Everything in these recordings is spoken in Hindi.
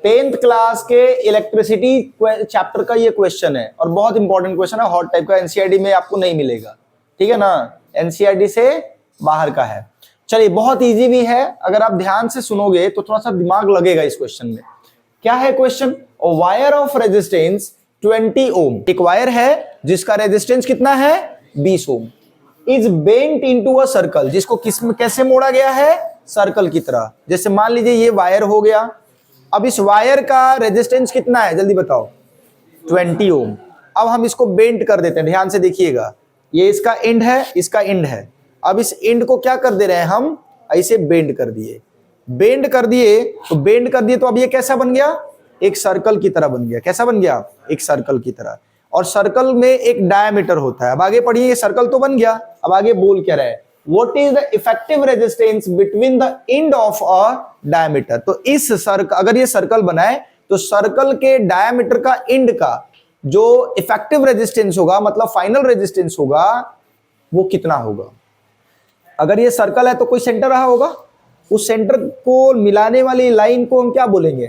10th क्लास के इलेक्ट्रिसिटी चैप्टर का ये क्वेश्चन है और बहुत इंपॉर्टेंट क्वेश्चन है, हॉट टाइप का, एनसीईआरटी में आपको नहीं मिलेगा, ठीक है ना, एनसीईआरटी से बाहर का है। चलिए बहुत इजी भी है, अगर आप ध्यान से सुनोगे तो थोड़ा सा दिमाग लगेगा इस क्वेश्चन में। क्या है question? Wire of resistance 20 ohm, एक वायर है जिसका रेजिस्टेंस कितना है 20 ohm, is bent into a circle, जिसको किस कैसे मोड़ा गया है, सर्कल की तरह। जैसे मान लीजिए ये वायर हो गया, अब इस वायर का रेजिस्टेंस कितना है जल्दी बताओ, 20 ओम। अब हम इसको बेंट कर देते हैं, ध्यान से देखिएगा, ये इसका एंड है, इसका एंड है। अब इस एंड को क्या कर दे रहे हैं हम, ऐसे बेंड कर दिए, बेंड कर दिए तो बेंड कर दिए तो अब ये कैसा बन गया, एक सर्कल की तरह बन गया। कैसा बन गया, एक सर्कल की तरह। और सर्कल में एक डायमीटर होता है। अब आगे पढ़िए, ये सर्कल तो बन गया, अब आगे बोल क्या रहा है, what is the effective resistance between the end of a diameter. तो इस सर्कल, अगर ये सर्कल बनाए तो सर्कल के डायमीटर का एंड का जो इफेक्टिव रेजिस्टेंस होगा, मतलब फाइनल रेजिस्टेंस होगा, वो कितना होगा। अगर ये सर्कल है तो कोई सेंटर रहा होगा, उस सेंटर को मिलाने वाली लाइन को हम क्या बोलेंगे,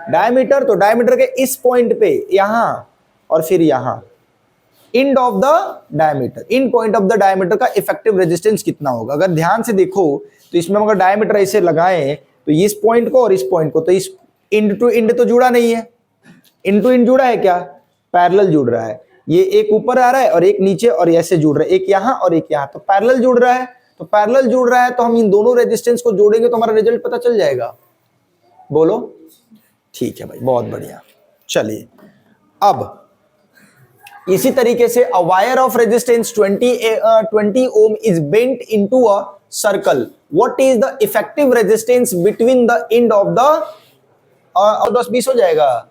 डायमीटर। तो डायमीटर के इस पॉइंट पे यहां और फिर यहां, and of the diameter, in point of the diameter का इफेक्टिव रेजिस्टेंस कितना होगा। अगर ध्यान से देखो तो इसमें अगर डायमीटर ऐसे लगाएं तो इस पॉइंट को और इस पॉइंट को, तो इस एंड टू एंड तो जुड़ा नहीं है, एंड टू एंड जुड़ा है क्या, पैरेलल जुड़ रहा है। ये एक ऊपर आ रहा है और एक नीचे और ऐसे जुड़ रहा है, एक यहां और एक यहां, तो पैरेलल जुड़ रहा है। तो पैरेलल जुड़ रहा है तो हम इन दोनों रेजिस्टेंस को जोड़ेंगे तो हमारा रिजल्ट पता चल जाएगा। बोलो, ठीक है भाई, बहुत बढ़िया। चलिए अब इसी तरीके से a wire of resistance 20 ohm is bent into a circle, what is the effective resistance between the end of the, और 10-20 हो जाएगा।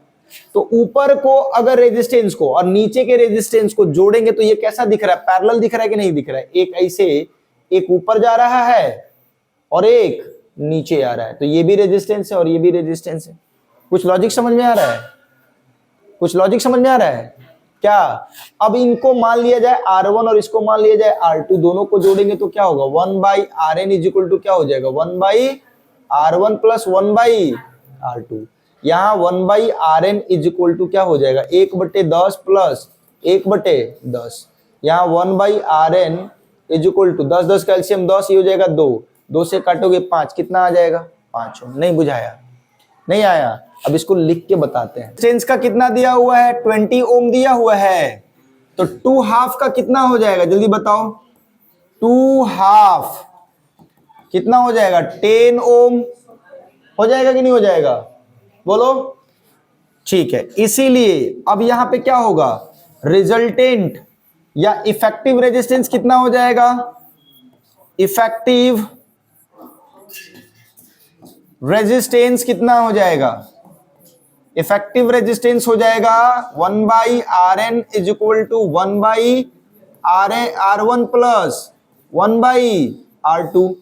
तो ऊपर को अगर रेजिस्टेंस को और नीचे के रेजिस्टेंस को जोड़ेंगे तो ये कैसा दिख रहा है, पैरेलल दिख रहा है कि नहीं दिख रहा है। एक ऐसे, एक ऊपर जा रहा है और एक नीचे आ रहा है, तो ये भी रेजिस्टेंस है और ये भी रेजिस्टेंस है। कुछ लॉजिक समझ में आ रहा है, कुछ लॉजिक समझ में आ रहा है क्या। अब इनको मान लिया जाए R1 और इसको मान लिया जाए R2, दोनों को जोड़ेंगे तो क्या होगा, 1/Rn इज इक्वल टू क्या हो जाएगा, 1/R1 प्लस 1/R2। यहां 1/Rn इज इक्वल टू क्या हो जाएगा, 1/10 प्लस 1/10। यहाँ 1/Rn is equal to 10 calcium 10, ये हो जाएगा 2 से काटोगे 5, कितना आ जाएगा 5 ओम। नहीं बुझाया, नहीं आया। अब इसको लिख के बताते हैं। रेजिस्टेंस का कितना दिया हुआ है, 20 ओम दिया हुआ है, तो 2/2 का कितना हो जाएगा जल्दी बताओ, 2/2 कितना हो जाएगा, 10 ओम हो जाएगा कि नहीं हो जाएगा, बोलो। ठीक है, इसीलिए अब यहां पे क्या होगा, रिजल्टेंट या इफेक्टिव रेजिस्टेंस कितना हो जाएगा, इफेक्टिव रेजिस्टेंस कितना हो जाएगा, इफेक्टिव रेजिस्टेंस हो जाएगा 1/Rn is equal to 1/R1 plus 1/R2।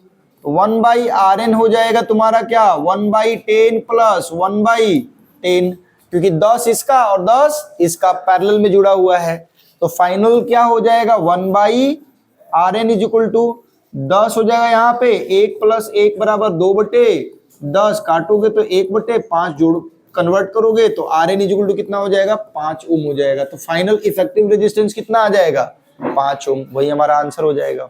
1/Rn हो जाएगा तुम्हारा क्या, 1/10 प्लस 1/10, क्योंकि 10 इसका और 10 इसका पैरेलल में जुड़ा हुआ है। तो फाइनल क्या हो जाएगा, 1/Rn इज इक्वल टू 10 हो जाएगा, यहाँ पे 1 प्लस 1 बराबर 2/10, काटोगे तो 1/5 जोड़ कन्वर्ट करोगे तो Rn इज इक्वल टू कितना हो जाएगा, 5 ओम हो जाएगा। तो फाइनल इफेक्टिव रेजिस्टेंस कितना आ जाएगा, 5 ओम। वही हमारा आंसर हो जाएगा।